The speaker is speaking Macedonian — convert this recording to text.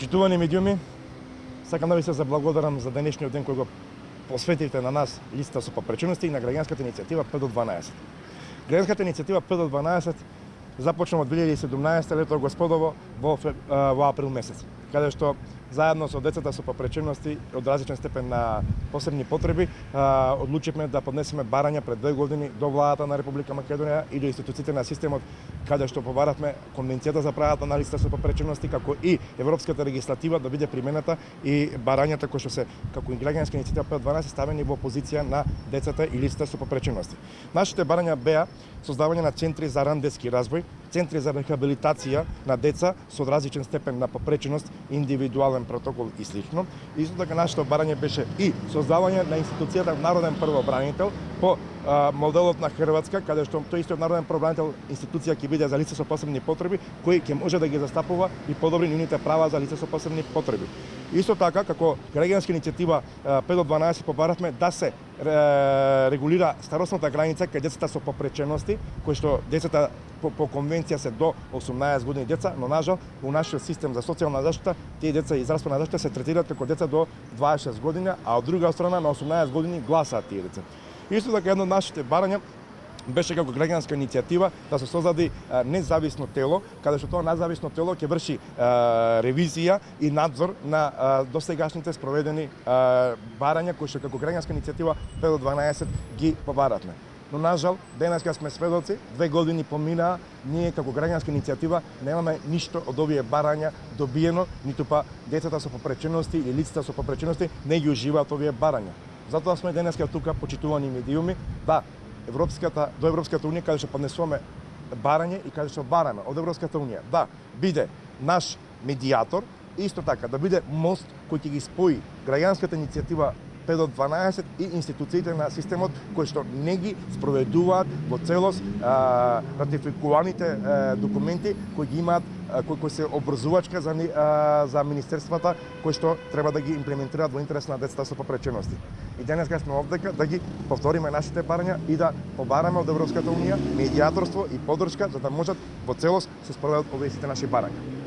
Почитувани медиуми, сакам да ви се заблагодарам за денешниот ден кој го посветивте на нас, листа со попречености, и на граѓанската иницијатива 5 до 12. Граѓанската иницијатива 5 до 12 започна од 2017 лето господово во април месец, каде што заедно со децата со попречености од различен степен на посебни потреби одлучивме да поднесеме барања пред 2 години до владата на Република Македонија и до институциите на системот, каде што побаравме Конвенцијата за правата на лица со попречености, како и европската легислатива да биде примената и барањата кои што се како и граѓанска иницијатива 512 ставени во позиција на децата и лицата со попречености. Нашите барања беа создавање на центри за ран детски развој, центри за рехабилитација на деца со различен степен на попреченост, индивидуален протокол и слично. Исто така нашето барање беше и создавање на институцијата Народен првобранител по моделот на Хрватска, каде што тој истиот Народен првобранител институција ќе биде за лица со посебни потреби, кој ќе може да ги застапува и подобри нивните права за лица со посебни потреби. Исто така, како граѓанска иницијатива 5 до 12 побаравме да се регулира старосната граница кај децата со попречености, кои што децата по конвенција се до 18 години деца, но нажал во нашиот систем за социјална заштита тие деца и здравствена заштита се третираат како деца до 26 години, а од друга страна на 18 години гласаат тие деца. Исто така едно од нашите барања беше како граѓанска иницијатива да се создаде независно тело, каде што тоа независно тело ќе врши ревизија и надзор на досегашните спроведени барања кои што како граѓанска иницијатива 5 до 12 ги побаравме. Но нажал денеска сме сведоци, 2 години поминаа, ние како граѓанска иницијатива немаме ништо од овие барања добиено, ниту па децата со попречености или лицата со попречености не ги уживаат овие барања. Затоа сме денеска тука, почитувани медиуми, до Европската унија, каде што поднесуваме барање и каде што бараме од Европската унија да биде наш медијатор, исто така да биде мост кој ќе ги спои граѓанската иницијатива 5 до 12 и институциите на системот кои што не ги спроведуваат во целост ратификуваните документи кои ги имаат кои се обврзувачка за министерствата кои што треба да ги имплементираат во интерес на децата со попречености. И денеска сме овдека да ги повториме нашите барања и да побараме од Европската унија медијаторство и поддршка за да можат во целост се спроведат овие сите наши барања.